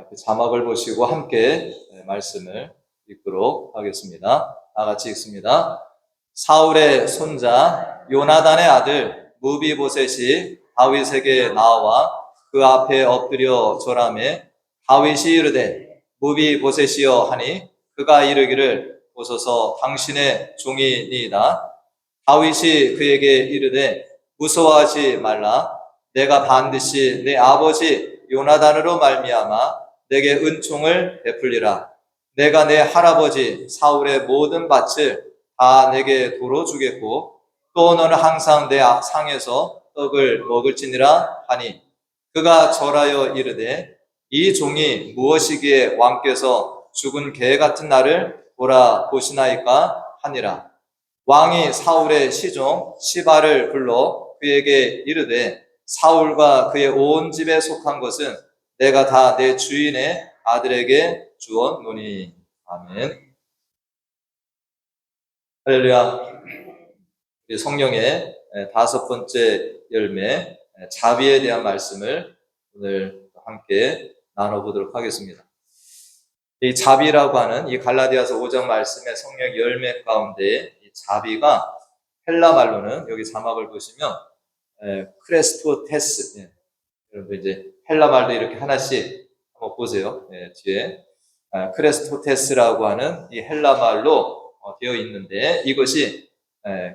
그 자막을 보시고 함께 말씀을 읽도록 하겠습니다. 다 같이 읽습니다. 사울의 손자 요나단의 아들 무비보셋이 다윗에게 나와 그 앞에 엎드려 절하매 다윗이 이르되 무비보셋이여 하니 그가 이르기를 보소서 당신의 종이니이다. 다윗이 그에게 이르되 무서워하지 말라. 내가 반드시 내 아버지 요나단으로 말미암아 내게 은총을 베풀리라. 내가 내 할아버지 사울의 모든 밭을 다 내게 도로 주겠고 또 너는 항상 내 상에서 떡을 먹을지니라 하니 그가 절하여 이르되 이 종이 무엇이기에 왕께서 죽은 개 같은 나를 돌아보시나이까 하니라. 왕이 사울의 시종 시바를 불러 그에게 이르되 사울과 그의 온 집에 속한 것은 내가 다 내 주인의 아들에게 주었노니. 아멘. 할렐루야. 성령의 다섯 번째 열매 자비에 대한 말씀을 오늘 함께 나눠보도록 하겠습니다. 이 자비라고 하는 이 갈라디아서 5장 말씀의 성령 열매 가운데 이 자비가 헬라 말로는 여기 자막을 보시면 크레스토테스. 여러분 이제 헬라 말도 이렇게 하나씩 한번 보세요. 뒤에 크레스토테스라고 하는 이 헬라 말로 되어 있는데 이것이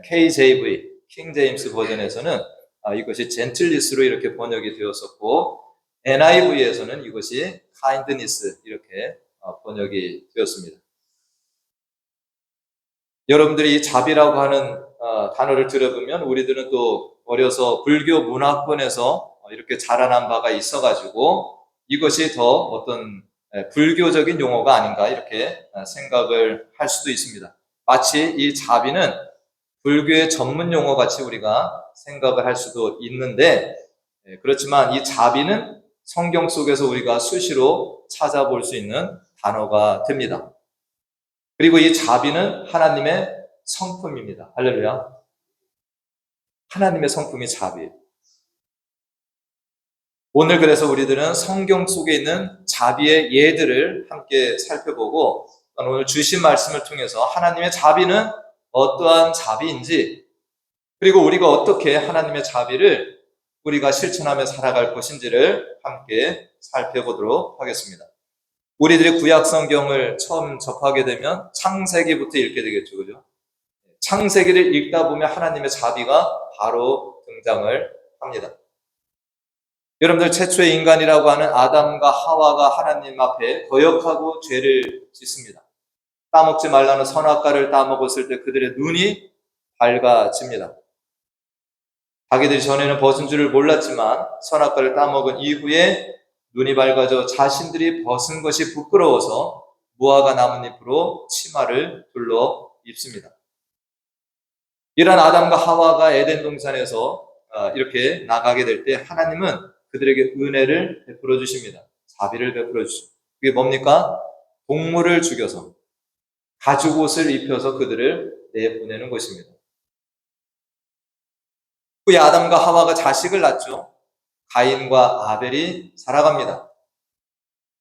KJV 킹 제임스 버전에서는 이것이 젠틀리스로 이렇게 번역이 되었었고 NIV에서는 이것이 kindness 이렇게 번역이 되었습니다. 여러분들이 이 자비라고 하는 단어를 들어보면 우리들은 또 어려서 불교 문화권에서 이렇게 자라난 바가 있어가지고 이것이 더 어떤 불교적인 용어가 아닌가 이렇게 생각을 할 수도 있습니다. 마치 이 자비는 불교의 전문 용어 같이 우리가 생각을 할 수도 있는데 그렇지만 이 자비는 성경 속에서 우리가 수시로 찾아볼 수 있는 단어가 됩니다. 그리고 이 자비는 하나님의 성품입니다. 할렐루야. 하나님의 성품이 자비예요. 오늘 그래서 우리들은 성경 속에 있는 자비의 예들을 함께 살펴보고 오늘 주신 말씀을 통해서 하나님의 자비는 어떠한 자비인지 그리고 우리가 어떻게 하나님의 자비를 우리가 실천하며 살아갈 것인지를 함께 살펴보도록 하겠습니다. 우리들이 구약 성경을 처음 접하게 되면 창세기부터 읽게 되겠죠. 그죠? 창세기를 읽다 보면 하나님의 자비가 바로 등장을 합니다. 여러분들 최초의 인간이라고 하는 아담과 하와가 하나님 앞에 거역하고 죄를 짓습니다. 따먹지 말라는 선악과를 따먹었을 때 그들의 눈이 밝아집니다. 자기들이 전에는 벗은 줄을 몰랐지만 선악과를 따먹은 이후에 눈이 밝아져 자신들이 벗은 것이 부끄러워서 무화과 나뭇잎으로 치마를 둘러 입습니다. 이런 아담과 하와가 에덴 동산에서 이렇게 나가게 될 때 하나님은 그들에게 은혜를 베풀어 주십니다. 자비를 베풀어 주십니다. 그게 뭡니까? 동물을 죽여서 가죽옷을 입혀서 그들을 내보내는 것입니다. 후에 아담과 하와가 자식을 낳죠. 가인과 아벨이 살아갑니다.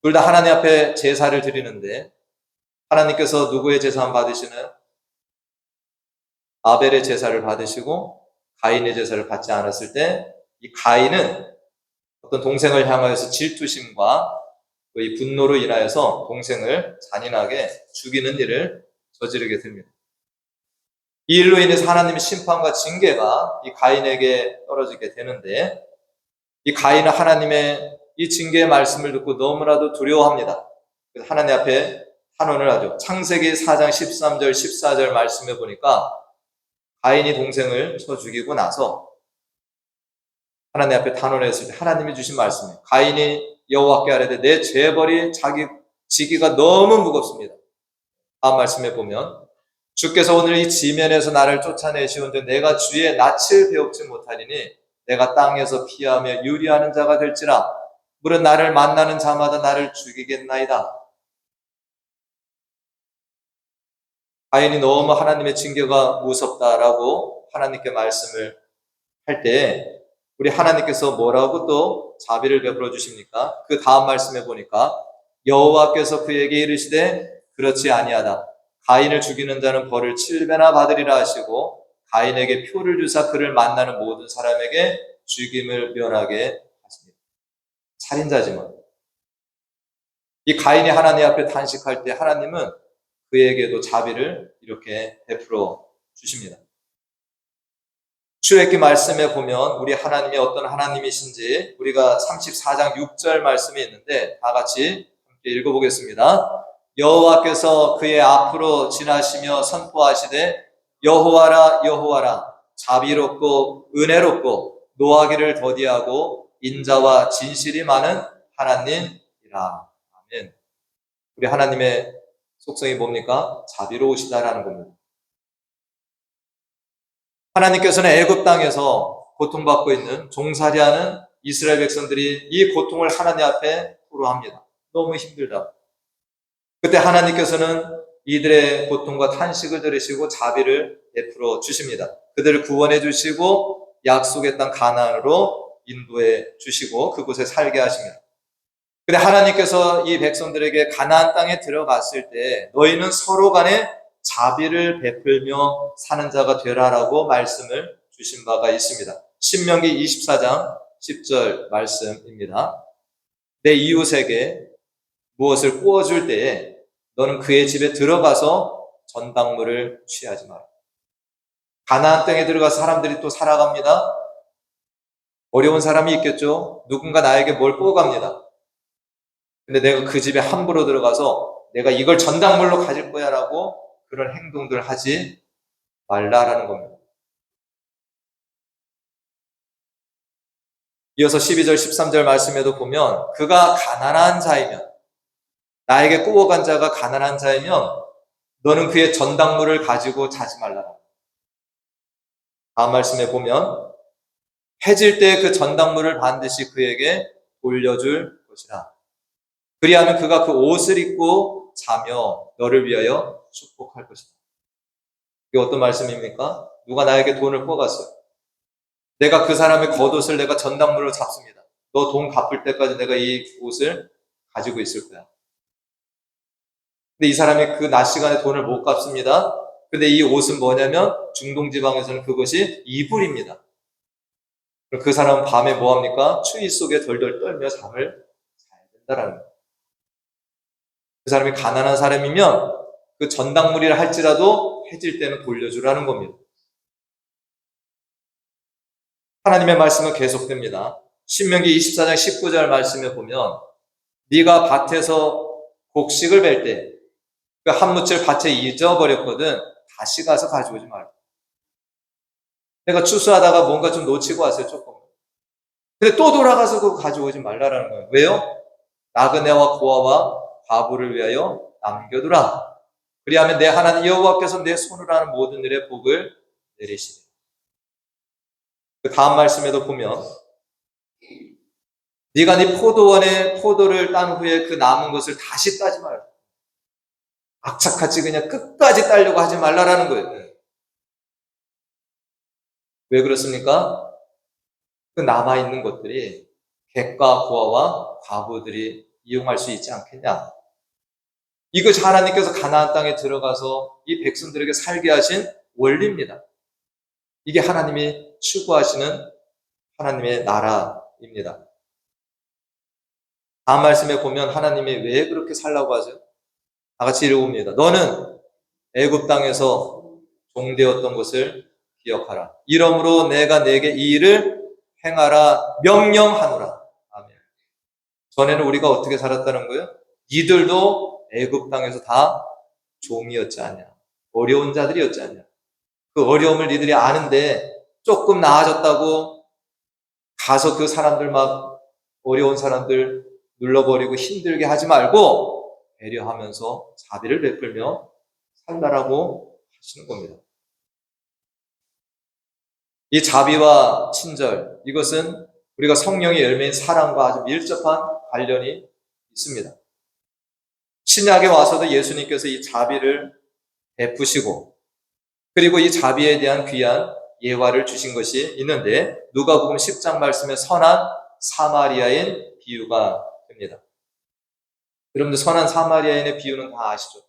둘 다 하나님 앞에 제사를 드리는데 하나님께서 누구의 제사만 받으시나요? 아벨의 제사를 받으시고 가인의 제사를 받지 않았을 때 이 가인은 어떤 동생을 향하여서 질투심과 이 분노로 인하여서 동생을 잔인하게 죽이는 일을 저지르게 됩니다. 이 일로 인해서 하나님의 심판과 징계가 이 가인에게 떨어지게 되는데 이 가인은 하나님의 이 징계의 말씀을 듣고 너무나도 두려워합니다. 그래서 하나님 앞에 탄원을 하죠. 창세기 4장 13절 14절 말씀해 보니까 가인이 동생을 쳐 죽이고 나서 하나님 앞에 탄원했을 때 하나님이 주신 말씀이에요. 가인이 여호와께 아뢰되 내 죄벌이 자기 지기가 너무 무겁습니다. 다음 말씀해 보면 주께서 오늘 이 지면에서 나를 쫓아내시온데 내가 주의 낯을 배웁지 못하리니 내가 땅에서 피하며 유리하는 자가 될지라 물은 나를 만나는 자마다 나를 죽이겠나이다. 가인이 너무 하나님의 징계가 무섭다라고 하나님께 말씀을 할 때 우리 하나님께서 뭐라고 또 자비를 베풀어 주십니까? 그 다음 말씀해 보니까 여호와께서 그에게 이르시되 그렇지 아니하다. 가인을 죽이는 자는 벌을 7배나 받으리라 하시고 가인에게 표를 주사 그를 만나는 모든 사람에게 죽임을 면하게 하십니다. 살인자지만 이 가인이 하나님 앞에 단식할 때 하나님은 그에게도 자비를 이렇게 베풀어 주십니다. 출애굽기 말씀에 보면 우리 하나님이 어떤 하나님이신지 우리가 34장 6절 말씀이 있는데 다 같이 함께 읽어보겠습니다. 여호와께서 그의 앞으로 지나시며 선포하시되 여호와라 여호와라 자비롭고 은혜롭고 노하기를 더디하고 인자와 진실이 많은 하나님이라. 아멘. 우리 하나님의 속성이 뭡니까? 자비로우시다라는 겁니다. 하나님께서는 애굽 땅에서 고통받고 있는 종살이하는 이스라엘 백성들이 이 고통을 하나님 앞에 토로합니다. 너무 힘들다. 그때 하나님께서는 이들의 고통과 탄식을 들으시고 자비를 베풀어 주십니다. 그들을 구원해 주시고 약속의 땅 가나안으로 인도해 주시고 그곳에 살게 하십니다. 근데 하나님께서 이 백성들에게 가나안 땅에 들어갔을 때 너희는 서로 간에 자비를 베풀며 사는 자가 되라라고 말씀을 주신 바가 있습니다. 신명기 24장 10절 말씀입니다. 내 이웃에게 무엇을 구워줄 때에 너는 그의 집에 들어가서 전당물을 취하지 마라. 가나안 땅에 들어가서 사람들이 또 살아갑니다. 어려운 사람이 있겠죠. 누군가 나에게 뭘 구워갑니다. 근데 내가 그 집에 함부로 들어가서 내가 이걸 전당물로 가질 거야 라고 그런 행동들 하지 말라라는 겁니다. 이어서 12절 13절 말씀에도 보면 그가 가난한 자이면 나에게 꾸어간 자가 가난한 자이면 너는 그의 전당물을 가지고 자지 말라라. 다음 말씀에 보면 해질 때 그 전당물을 반드시 그에게 돌려줄 것이라. 그리하면 그가 그 옷을 입고 자며 너를 위하여 축복할 것이다. 이게 어떤 말씀입니까? 누가 나에게 돈을 꿔갔어요. 내가 그 사람의 겉옷을 내가 전당물로 잡습니다. 너 돈 갚을 때까지 내가 이 옷을 가지고 있을 거야. 근데 이 사람이 그 낮 시간에 돈을 못 갚습니다. 근데 이 옷은 뭐냐면 중동지방에서는 그것이 이불입니다. 그 사람은 밤에 뭐합니까? 추위 속에 덜덜 떨며 잠을 자야 된다라는 거예요. 그 사람이 가난한 사람이면 그 전당물이라 할지라도 해질 때는 돌려주라는 겁니다. 하나님의 말씀은 계속됩니다. 신명기 24장 19절 말씀에 보면 네가 밭에서 곡식을 벨 때 그 한 무칠 밭에 잊어버렸거든 다시 가서 가져오지 말라. 내가 추수하다가 뭔가 좀 놓치고 왔어요, 조금. 근데 또 돌아가서 그거 가져오지 말라라는 거예요. 왜요? 나그네와 고아와 과부를 위하여 남겨두라. 그리하면 내 하나님 여호와께서 내 손으로 하는 모든 일에 복을 내리시리. 그 다음 말씀에도 보면 네가 네 포도원에 포도를 딴 후에 그 남은 것을 다시 따지 말라. 악착같이 그냥 끝까지 따려고 하지 말라라는 거예요. 왜 그렇습니까? 그 남아있는 것들이 객과 고아와 과부들이 이용할 수 있지 않겠냐. 이것이 하나님께서 가나안 땅에 들어가서 이 백성들에게 살게 하신 원리입니다. 이게 하나님이 추구하시는 하나님의 나라입니다. 다음 말씀에 보면 하나님이 왜 그렇게 살라고 하죠? 다 같이 읽어봅니다. 너는 애굽 땅에서 종되었던 것을 기억하라. 이러므로 내가 내게 이 일을 행하라 명령하노라. 아멘. 전에는 우리가 어떻게 살았다는 거예요? 이들도 애굽 땅에서 다 종이었지 않냐. 어려운 자들이었지 않냐. 그 어려움을 니들이 아는데 조금 나아졌다고 가서 그 사람들 막 어려운 사람들 눌러버리고 힘들게 하지 말고 배려하면서 자비를 베풀며 살라라고 하시는 겁니다. 이 자비와 친절, 이것은 우리가 성령의 열매인 사랑과 아주 밀접한 관련이 있습니다. 신약에 와서도 예수님께서 이 자비를 베푸시고 그리고 이 자비에 대한 귀한 예화를 주신 것이 있는데 누가복음 10장 말씀에 선한 사마리아인 비유가 됩니다. 여러분들 선한 사마리아인의 비유는 다 아시죠?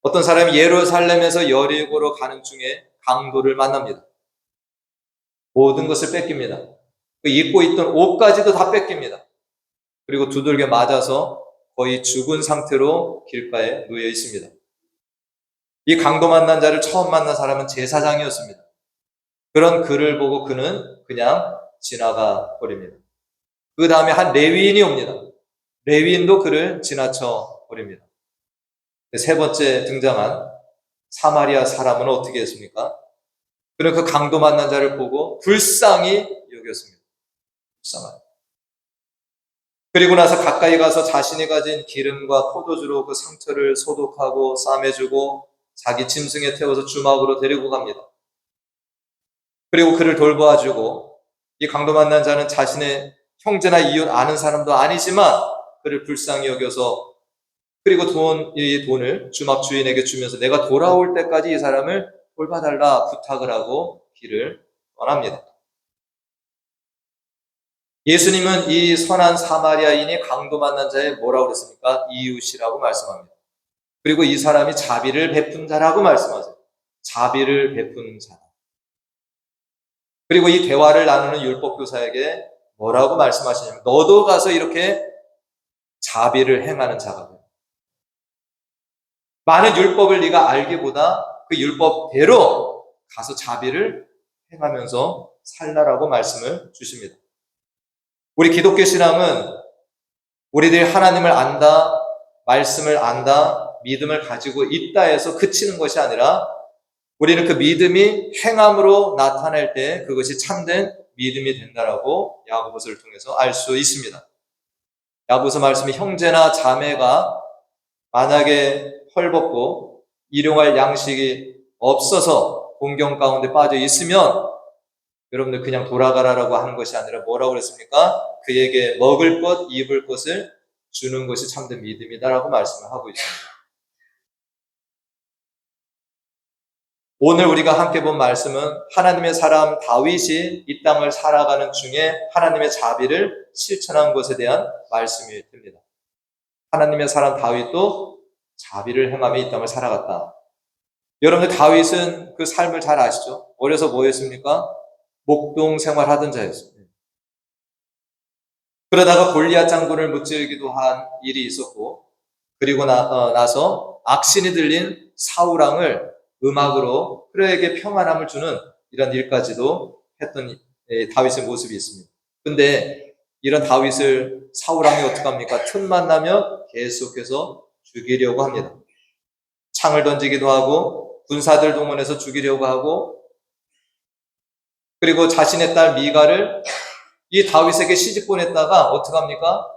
어떤 사람이 예루살렘에서 여리고로 가는 중에 강도를 만납니다. 모든 것을 뺏깁니다. 그 입고 있던 옷까지도 다 뺏깁니다. 그리고 두들겨 맞아서 거의 죽은 상태로 길가에 놓여 있습니다. 이 강도 만난 자를 처음 만난 사람은 제사장이었습니다. 그런 그를 보고 그는 그냥 지나가 버립니다. 그 다음에 한 레위인이 옵니다. 레위인도 그를 지나쳐 버립니다. 세 번째 등장한 사마리아 사람은 어떻게 했습니까? 그는 그 강도 만난 자를 보고 불쌍히 여겼습니다. 불쌍하다. 그리고 나서 가까이 가서 자신이 가진 기름과 포도주로 그 상처를 소독하고 싸매주고 자기 짐승에 태워서 주막으로 데리고 갑니다. 그리고 그를 돌보아주고, 이 강도 만난 자는 자신의 형제나 이웃 아는 사람도 아니지만 그를 불쌍히 여겨서, 그리고 이 돈을 주막 주인에게 주면서 내가 돌아올 때까지 이 사람을 돌봐달라 부탁을 하고 길을 떠납니다. 예수님은 이 선한 사마리아인이 강도 만난 자에 뭐라고 그랬습니까? 이웃이라고 말씀합니다. 그리고 이 사람이 자비를 베푼 자라고 말씀하세요. 자비를 베푼 자. 그리고 이 대화를 나누는 율법교사에게 뭐라고 말씀하시냐면, 너도 가서 이렇게 자비를 행하는 자가 돼. 많은 율법을 네가 알기보다 그 율법대로 가서 자비를 행하면서 살라라고 말씀을 주십니다. 우리 기독교 신앙은 우리들이 하나님을 안다, 말씀을 안다, 믿음을 가지고 있다 해서 그치는 것이 아니라, 우리는 그 믿음이 행함으로 나타낼 때 그것이 참된 믿음이 된다라고 야고보서를 통해서 알 수 있습니다. 야고보서 말씀이 형제나 자매가 만약에 헐벗고 일용할 양식이 없어서 공경 가운데 빠져 있으면 여러분들 그냥 돌아가라라고 하는 것이 아니라 뭐라고 그랬습니까? 그에게 먹을 것, 입을 것을 주는 것이 참된 믿음이다라고 말씀을 하고 있습니다. 오늘 우리가 함께 본 말씀은 하나님의 사람 다윗이 이 땅을 살아가는 중에 하나님의 자비를 실천한 것에 대한 말씀이 됩니다. 하나님의 사람 다윗도 자비를 행하며 이 땅을 살아갔다. 여러분들 다윗은 그 삶을 잘 아시죠? 어려서 뭐였습니까? 목동 생활하던 자였어요. 그러다가 골리앗 장군을 무찌르기도 한 일이 있었고, 그리고 나서 악신이 들린 사울왕을 음악으로 그에게 평안함을 주는 이런 일까지도 했던 다윗의 모습이 있습니다. 근데 이런 다윗을 사울왕이 어떻게 합니까? 틈만 나면 계속해서 죽이려고 합니다. 창을 던지기도 하고 군사들 동원해서 죽이려고 하고, 그리고 자신의 딸 미가를 이 다윗에게 시집 보냈다가 어떻게 합니까?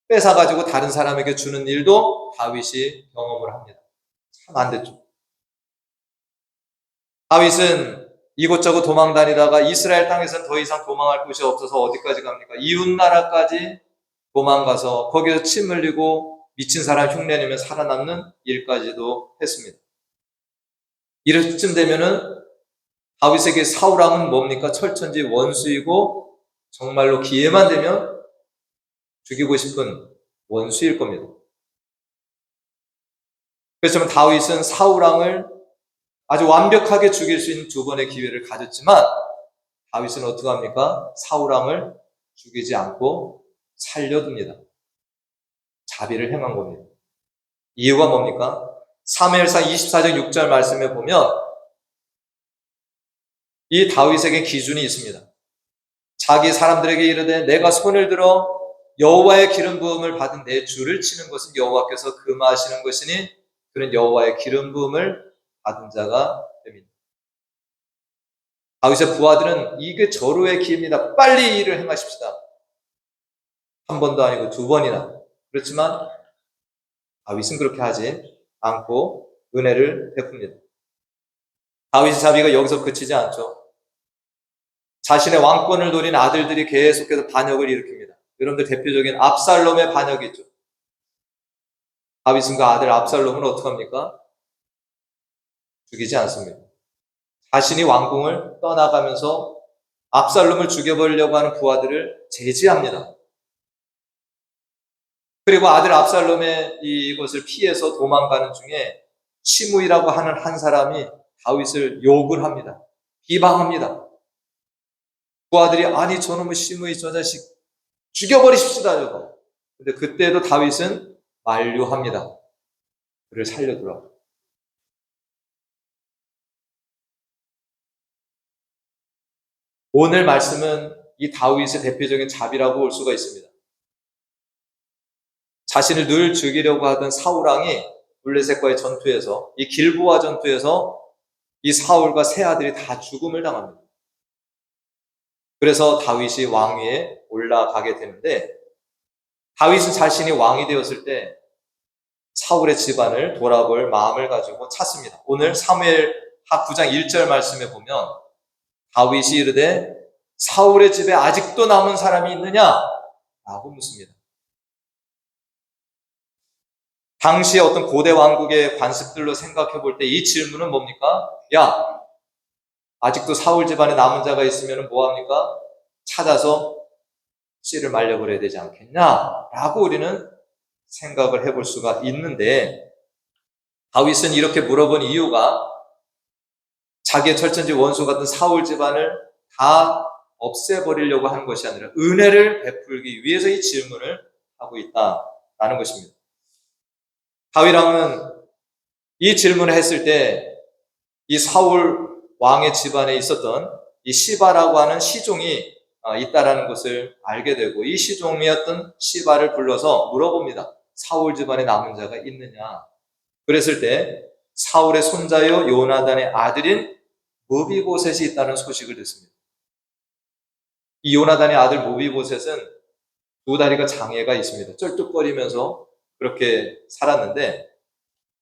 뺏어가지고 다른 사람에게 주는 일도 다윗이 경험을 합니다. 참 안 됐죠. 다윗은 이곳저곳 도망 다니다가 이스라엘 땅에서는 더 이상 도망할 곳이 없어서 어디까지 갑니까? 이웃 나라까지 도망가서 거기서 침 흘리고 미친 사람 흉내내며 살아남는 일까지도 했습니다. 이쯤 되면은 다윗에게 사울왕은 뭡니까? 철천지 원수이고 정말로 기회만 되면 죽이고 싶은 원수일 겁니다. 그래서 다윗은 사울왕을 아주 완벽하게 죽일 수 있는 두 번의 기회를 가졌지만 다윗은 어떻게 합니까? 사울왕을 죽이지 않고 살려둡니다. 자비를 행한 겁니다. 이유가 뭡니까? 사무엘상 24장 6절 말씀에 보면 이 다윗에게 기준이 있습니다. 자기 사람들에게 이르되 내가 손을 들어 여호와의 기름 부음을 받은 내 주를 치는 것은 여호와께서 금하시는 것이니 그는 여호와의 기름 부음을 받은 자가 됩니다. 다윗의 부하들은 이게 절호의 기회입니다. 빨리 일을 행하십시다. 한 번도 아니고 두 번이나. 그렇지만 다윗은 그렇게 하지 않고 은혜를 베풉니다. 다윗의 자비가 여기서 그치지 않죠. 자신의 왕권을 노린 아들들이 계속해서 반역을 일으킵니다. 여러분들 대표적인 압살롬의 반역이 있죠. 다윗은 그 아들 압살롬을 어떻게 합니까? 죽이지 않습니다. 자신이 왕궁을 떠나가면서 압살롬을 죽여버리려고 하는 부하들을 제지합니다. 그리고 아들 압살롬의 이것을 피해서 도망가는 중에 시므이라고 하는 한 사람이 다윗을 욕을 합니다. 비방합니다. 그 아들이 아니 저놈의 시므이 저 자식 죽여버리십시다 저거. 근데 그때도 다윗은 만류합니다. 그를 살려두라고. 오늘 말씀은 이 다윗의 대표적인 자비라고 볼 수가 있습니다. 자신을 늘 죽이려고 하던 사울왕이 블레셋과의 전투에서 이 길보아 전투에서 이 사울과 세 아들이 다 죽음을 당합니다. 그래서 다윗이 왕위에 올라가게 되는데 다윗은 자신이 왕이 되었을 때 사울의 집안을 돌아볼 마음을 가지고 찾습니다. 오늘 사무엘하 9장 1절 말씀에 보면 다윗이 이르되 사울의 집에 아직도 남은 사람이 있느냐? 라고 묻습니다. 당시 어떤 고대 왕국의 관습들로 생각해 볼 때 이 질문은 뭡니까? 야, 아직도 사울 집안에 남은 자가 있으면 뭐합니까? 찾아서 씨를 말려버려야 되지 않겠냐? 라고 우리는 생각을 해볼 수가 있는데 다윗은 이렇게 물어본 이유가 자기의 철천지 원수 같은 사울 집안을 다 없애버리려고 하는 것이 아니라 은혜를 베풀기 위해서 이 질문을 하고 있다라는 것입니다. 다윗 왕은 이 질문을 했을 때 이 사울 왕의 집안에 있었던 이 시바라고 하는 시종이 있다라는 것을 알게 되고 이 시종이었던 시바를 불러서 물어봅니다. 사울 집안에 남은 자가 있느냐? 그랬을 때 사울의 손자요 요나단의 아들인 무비보셋이 있다는 소식을 듣습니다. 이 요나단의 아들 무비보셋은 두 다리가 장애가 있습니다. 쩔뚝거리면서 그렇게 살았는데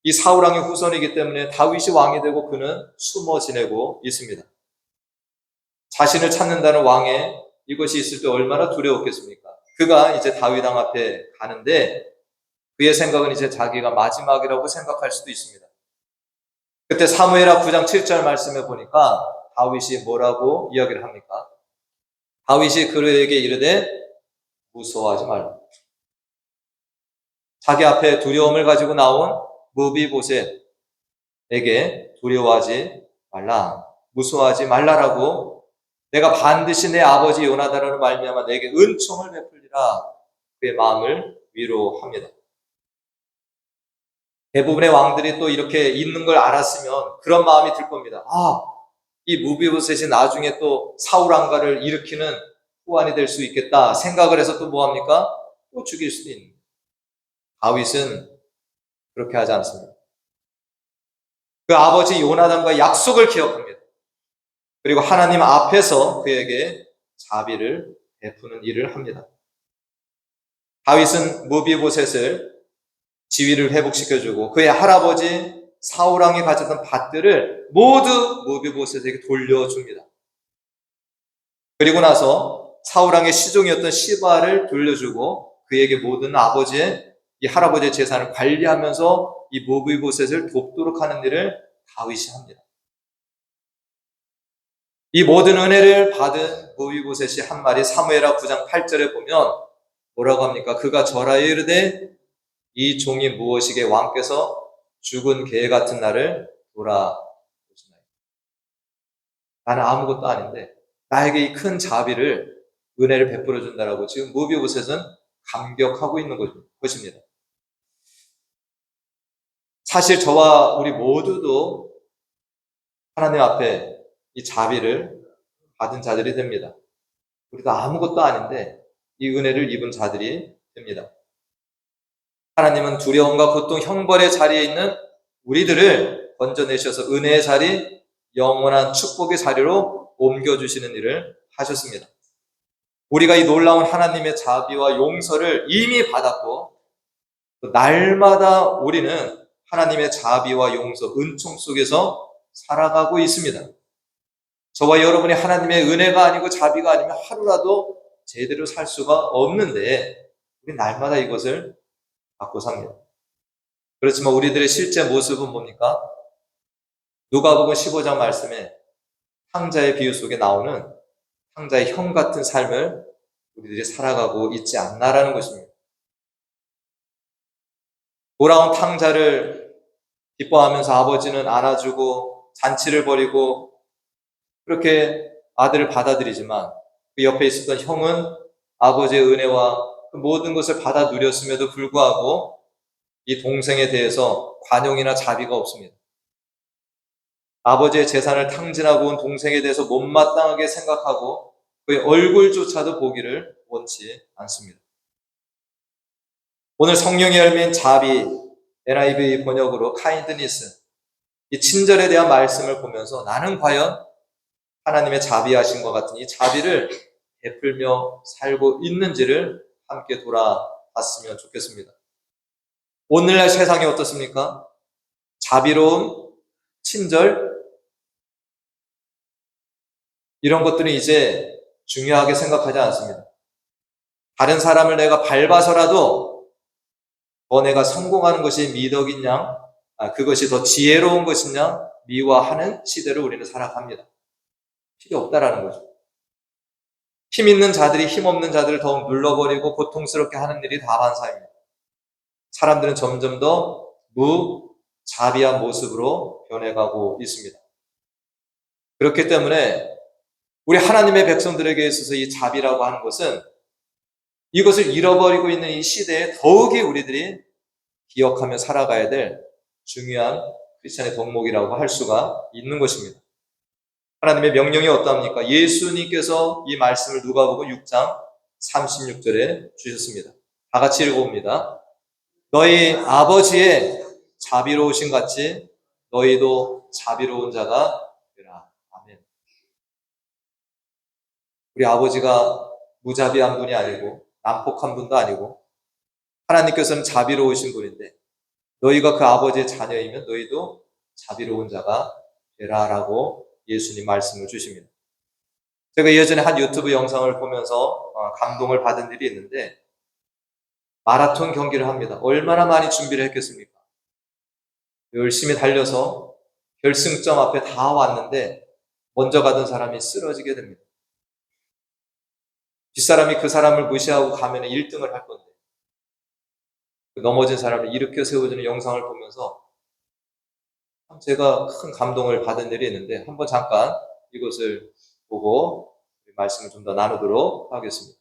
이 사울왕의 후손이기 때문에 다윗이 왕이 되고 그는 숨어 지내고 있습니다. 자신을 찾는다는 왕의 이것이 있을 때 얼마나 두려웠겠습니까? 그가 이제 다윗왕 앞에 가는데 그의 생각은 이제 자기가 마지막이라고 생각할 수도 있습니다. 그때 사무엘하 9장 7절 말씀에 보니까 다윗이 뭐라고 이야기를 합니까? 다윗이 그에게 이르되 무서워하지 말라. 자기 앞에 두려움을 가지고 나온 무비보셋에게 두려워하지 말라, 무서워하지 말라라고 내가 반드시 내 아버지 요나단으로 말미암아 내게 은총을 베풀리라 그의 마음을 위로합니다. 대부분의 왕들이 또 이렇게 있는 걸 알았으면 그런 마음이 들 겁니다. 이 무비보셋이 나중에 또 사울 왕가를 일으키는 후환이 될 수 있겠다 생각을 해서 또 뭐합니까? 또 죽일 수도 있는. 다윗은 그렇게 하지 않습니다. 그 아버지 요나단과 약속을 기억합니다. 그리고 하나님 앞에서 그에게 자비를 베푸는 일을 합니다. 다윗은 무비보셋을 지위를 회복시켜주고 그의 할아버지 사울왕이 가졌던 밭들을 모두 무비보셋에게 돌려줍니다. 그리고 나서 사울왕의 시종이었던 시바를 돌려주고 그에게 모든 아버지의 이 할아버지의 재산을 관리하면서 이 무비보셋을 돕도록 하는 일을 다윗이 합니다. 이 모든 은혜를 받은 무비보셋이 한 말이 사무엘하 9장 8절에 보면 뭐라고 합니까? 그가 절하여 이르되 이 종이 무엇이게 왕께서 죽은 개 같은 나를 돌아보시나요? 나는 아무것도 아닌데 나에게 이 큰 자비를 은혜를 베풀어 준다라고 지금 무비보셋은 감격하고 있는 것입니다. 사실 저와 우리 모두도 하나님 앞에 이 자비를 받은 자들이 됩니다. 우리도 아무것도 아닌데 이 은혜를 입은 자들이 됩니다. 하나님은 두려움과 고통, 형벌의 자리에 있는 우리들을 건져내셔서 은혜의 자리, 영원한 축복의 자리로 옮겨주시는 일을 하셨습니다. 우리가 이 놀라운 하나님의 자비와 용서를 이미 받았고 날마다 우리는 하나님의 자비와 용서, 은총 속에서 살아가고 있습니다. 저와 여러분이 하나님의 은혜가 아니고 자비가 아니면 하루라도 제대로 살 수가 없는데 우리 날마다 이것을 받고 삽니다. 그렇지만 우리들의 실제 모습은 뭡니까? 누가복음 15장 말씀에 탕자의 비유 속에 나오는 탕자의 형 같은 삶을 우리들이 살아가고 있지 않나라는 것입니다. 돌아온 탕자를 기뻐하면서 아버지는 안아주고 잔치를 벌이고 그렇게 아들을 받아들이지만 그 옆에 있었던 형은 아버지의 은혜와 그 모든 것을 받아 누렸음에도 불구하고 이 동생에 대해서 관용이나 자비가 없습니다. 아버지의 재산을 탕진하고 온 동생에 대해서 못마땅하게 생각하고 그의 얼굴조차도 보기를 원치 않습니다. 오늘 성령의 열매인 자비, NIV 번역으로 kindness, 이 친절에 대한 말씀을 보면서 나는 과연 하나님의 자비하신 것 같은 이 자비를 베풀며 살고 있는지를 함께 돌아봤으면 좋겠습니다. 오늘날 세상이 어떻습니까? 자비로움, 친절, 이런 것들은 이제 중요하게 생각하지 않습니다. 다른 사람을 내가 밟아서라도 더 내가 성공하는 것이 미덕이냐, 그것이 더 지혜로운 것이냐 미화하는 시대를 우리는 살아갑니다. 필요 없다라는 거죠. 힘 있는 자들이 힘 없는 자들을 더욱 눌러버리고 고통스럽게 하는 일이 다반사입니다. 사람들은 점점 더 무자비한 모습으로 변해가고 있습니다. 그렇기 때문에 우리 하나님의 백성들에게 있어서 이 자비라고 하는 것은 이것을 잃어버리고 있는 이 시대에 더욱이 우리들이 기억하며 살아가야 될 중요한 크리스천의 덕목이라고 할 수가 있는 것입니다. 하나님의 명령이 어떠합니까? 예수님께서 이 말씀을 누가복음 6장 36절에 주셨습니다. 다 같이 읽어봅니다. 너희 아버지의 자비로우신 같이 너희도 자비로운 자가 되라. 아멘. 우리 아버지가 무자비한 분이 아니고 난폭한 분도 아니고 하나님께서는 자비로우신 분인데 너희가 그 아버지의 자녀이면 너희도 자비로운 자가 되라라고 예수님 말씀을 주십니다. 제가 예전에 한 유튜브 영상을 보면서 감동을 받은 일이 있는데 마라톤 경기를 합니다. 얼마나 많이 준비를 했겠습니까? 열심히 달려서 결승점 앞에 다 왔는데 먼저 가던 사람이 쓰러지게 됩니다. 뒷사람이 그 사람을 무시하고 가면 1등을 할 건데 넘어진 사람을 일으켜 세워주는 영상을 보면서 제가 큰 감동을 받은 일이 있는데 한번 잠깐 이것을 보고 말씀을 좀 더 나누도록 하겠습니다.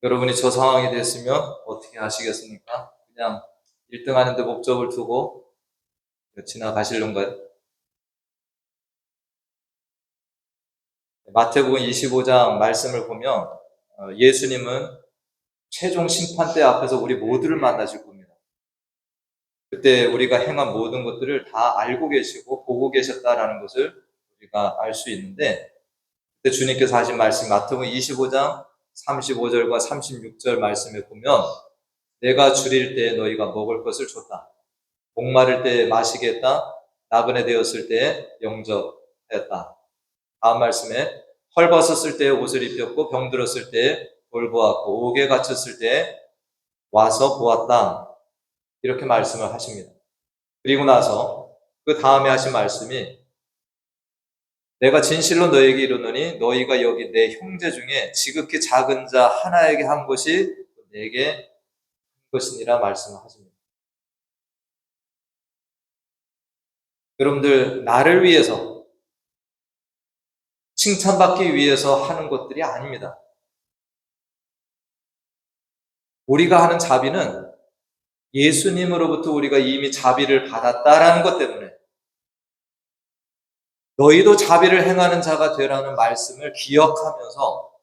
여러분이 저 상황이 됐으면 어떻게 하시겠습니까? 그냥 1등 하는데 목적을 두고 지나가실런가요? 마태복음 25장 말씀을 보면 예수님은 최종 심판대 앞에서 우리 모두를 만나실 겁니다. 그때 우리가 행한 모든 것들을 다 알고 계시고 보고 계셨다라는 것을 우리가 알 수 있는데, 그때 주님께서 하신 말씀 마태복음 25장 35절과 36절 말씀에 보면 내가 줄일 때 너희가 먹을 것을 줬다. 목마를 때 마시게 했다. 나그네 되었을 때 영접했다. 다음 말씀에 헐벗었을 때 옷을 입혔고 병들었을 때 돌보았고 옥에 갇혔을 때 와서 보았다. 이렇게 말씀을 하십니다. 그리고 나서 그 다음에 하신 말씀이 내가 진실로 너에게 이르노니 너희가 여기 내 형제 중에 지극히 작은 자 하나에게 한 것이 내게 한 것이니라 말씀을 하십니다. 여러분들, 나를 위해서 칭찬받기 위해서 하는 것들이 아닙니다. 우리가 하는 자비는 예수님으로부터 우리가 이미 자비를 받았다라는 것 때문에 너희도 자비를 행하는 자가 되라는 말씀을 기억하면서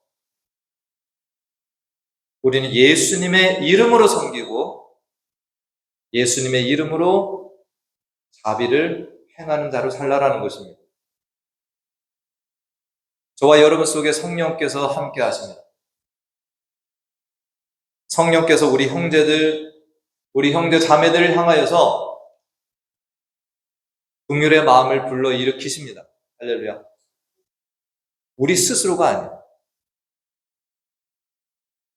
우리는 예수님의 이름으로 섬기고 예수님의 이름으로 자비를 행하는 자로 살라라는 것입니다. 저와 여러분 속에 성령께서 함께 하십니다. 성령께서 우리 형제 자매들을 향하여서 긍휼의 마음을 불러 일으키십니다. 할렐루야. 우리 스스로가 아니에요.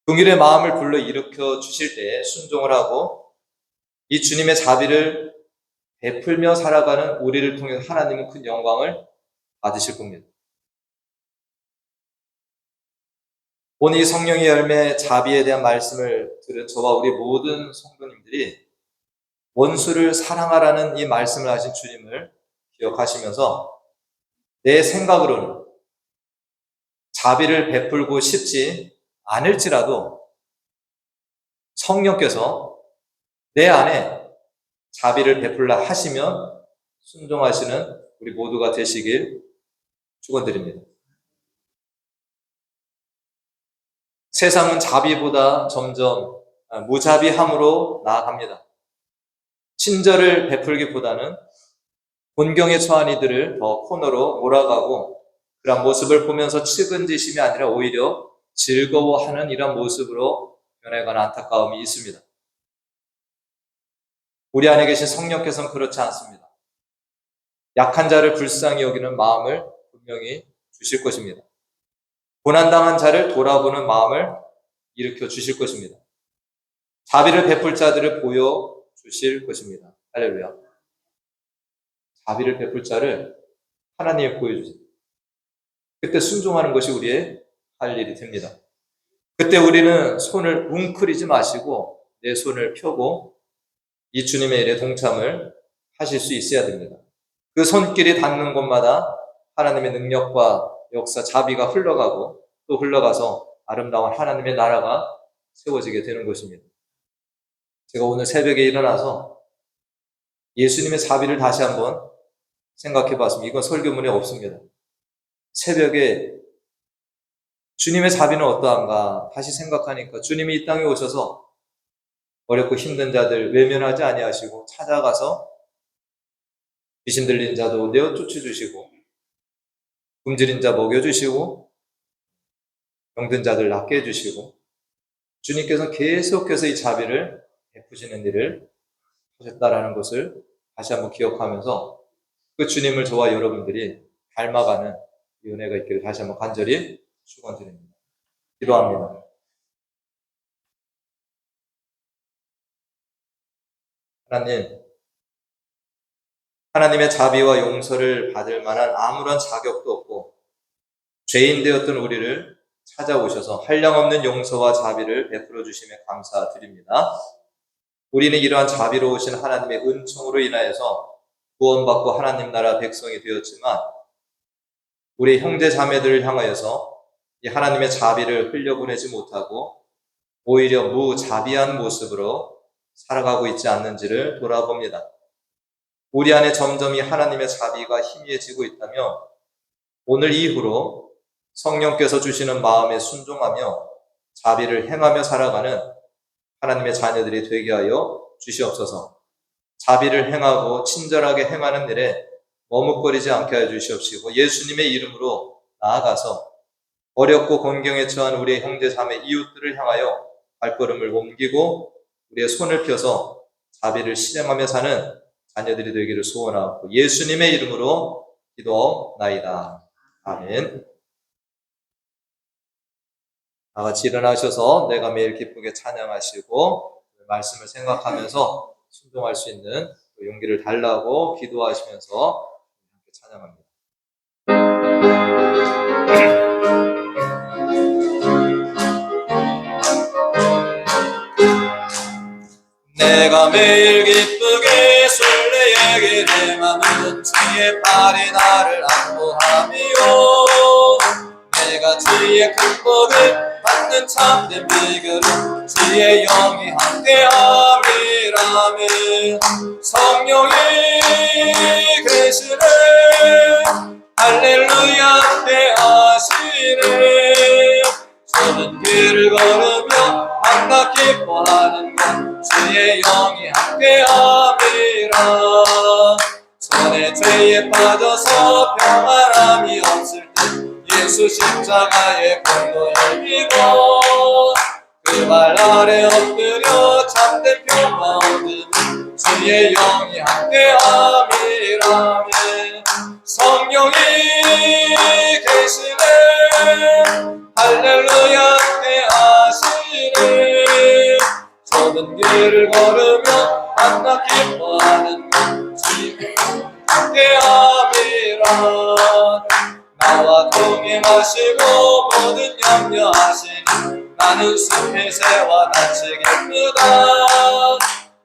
긍휼의 마음을 불러 일으켜 주실 때 순종을 하고 이 주님의 자비를 베풀며 살아가는 우리를 통해 하나님은 큰 영광을 받으실 겁니다. 오늘 이 성령의 열매 자비에 대한 말씀을 들은 저와 우리 모든 성도님들이 원수를 사랑하라는 이 말씀을 하신 주님을 기억하시면서 내 생각으로는 자비를 베풀고 싶지 않을지라도 성령께서 내 안에 자비를 베풀라 하시면 순종하시는 우리 모두가 되시길 축원드립니다. 세상은 자비보다 점점 무자비함으로 나아갑니다. 친절을 베풀기보다는 곤경에 처한 이들을 더 코너로 몰아가고 그런 모습을 보면서 측은지심이 아니라 오히려 즐거워하는 이런 모습으로 변해가는 안타까움이 있습니다. 우리 안에 계신 성령께서는 그렇지 않습니다. 약한 자를 불쌍히 여기는 마음을 분명히 주실 것입니다. 고난당한 자를 돌아보는 마음을 일으켜 주실 것입니다. 자비를 베풀 자들을 보여주실 것입니다. 할렐루야. 자비를 베풀 자를 하나님이 보여주세요. 그때 순종하는 것이 우리의 할 일이 됩니다. 그때 우리는 손을 웅크리지 마시고 내 손을 펴고 이 주님의 일에 동참을 하실 수 있어야 됩니다. 그 손길이 닿는 곳마다 하나님의 능력과 역사, 자비가 흘러가고 또 흘러가서 아름다운 하나님의 나라가 세워지게 되는 것입니다. 제가 오늘 새벽에 일어나서 예수님의 자비를 다시 한번 생각해 봤습니다. 이건 설교문에 없습니다. 새벽에 주님의 자비는 어떠한가 다시 생각하니까 주님이 이 땅에 오셔서 어렵고 힘든 자들 외면하지 아니하시고 찾아가서 귀신 들린 자도 내어 쫓아주시고 굶주린 자 먹여주시고 병든 자들 낫게 해주시고 주님께서 계속해서 이 자비를 베푸시는 일을 하셨다라는 것을 다시 한번 기억하면서 그 주님을 저와 여러분들이 닮아가는 이 은혜가 있기를 다시 한번 간절히 축원드립니다. 기도합니다. 하나님, 하나님의 자비와 용서를 받을 만한 아무런 자격도 없고 죄인 되었던 우리를 찾아오셔서 한량없는 용서와 자비를 베풀어 주심에 감사드립니다. 우리는 이러한 자비로우신 하나님의 은총으로 인하여서 구원받고 하나님 나라 백성이 되었지만 우리 형제 자매들을 향하여서 이 하나님의 자비를 흘려보내지 못하고 오히려 무자비한 모습으로 살아가고 있지 않는지를 돌아봅니다. 우리 안에 점점 이 하나님의 자비가 희미해지고 있다면 오늘 이후로 성령께서 주시는 마음에 순종하며 자비를 행하며 살아가는 하나님의 자녀들이 되게 하여 주시옵소서. 자비를 행하고 친절하게 행하는 일에 머뭇거리지 않게 하여 주시옵시고 예수님의 이름으로 나아가서 어렵고 곤경에 처한 우리의 형제 자매 이웃들을 향하여 발걸음을 옮기고 우리의 손을 펴서 자비를 실행하며 사는 자녀들이 되기를 소원하고 예수님의 이름으로 기도하옵나이다. 아멘. 다 같이 일어나셔서 내가 매일 기쁘게 찬양하시고 말씀을 생각하면서 순종할 수 있는 용기를 달라고 기도하시면서 찬양합니다. 내가 매일 기쁘게 술래에게 내 맘은 주의 팔이 나를 안보하며 내가 주의 큰 복을 받는 참된 비결은 주의 영이 함께함이라면 성령이 계시네 할렐루야 함께하시네 저는 길을 걸으며 항상 기뻐하는 것 주의 영이 함께함이라 손에 죄에 빠져서 평안함이 없을 때 예수 십자가의 공로에 믿고 그 발 아래 엎드려 참된 평화 얻으면 주의 영이 함께함이라면 성령이 계시네 할렐루야 함께하시네 좁은 길을 걸으며 만나 기뻐하는 주의 함께함이라 나와 동행하시고 모든 염려하시니 나는 숲의 새와 낯이 기쁘다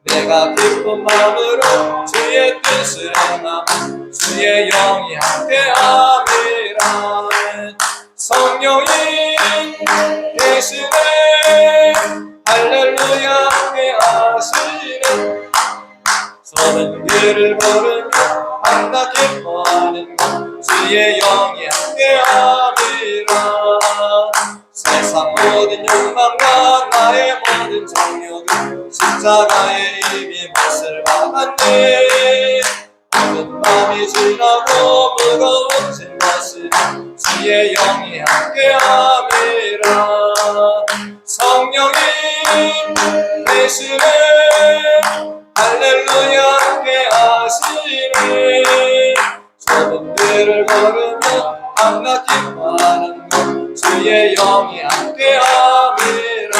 내가 기쁜 마음으로 주의 뜻을 행하며 주의 영이 함께함이라 성령이 계시네 할렐루야 함께하시네 서는 길을 걸으며 항상 기뻐하는 주의 영이 함께함이라 세상 모든 욕망과 나의 모든 정욕은 십자가에 이미 몫을 받았네 모든 밤이 지나고 무거운 짐 것은 주의 영이 함께함이라 성령이 계시네 할렐루야 함께하시네 좁은 길을 걸으며 항상 기뻐하는 것 주의 영이 함께함이라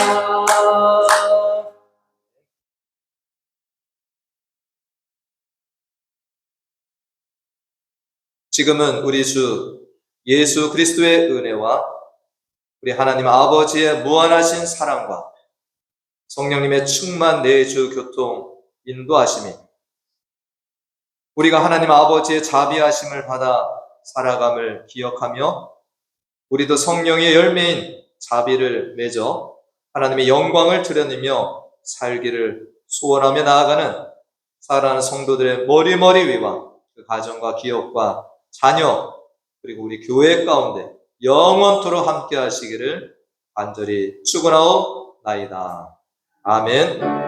지금은 우리 주 예수 그리스도의 은혜와 우리 하나님 아버지의 무한하신 사랑과 성령님의 충만 내주 교통 인도하심이 우리가 하나님 아버지의 자비하심을 받아 살아감을 기억하며 우리도 성령의 열매인 자비를 맺어 하나님의 영광을 드러내며 살기를 소원하며 나아가는 사랑하는 성도들의 머리머리 위와 그 가정과 기업과 자녀 그리고 우리 교회 가운데 영원토록 함께 하시기를 간절히 축원하옵나이다. 아멘.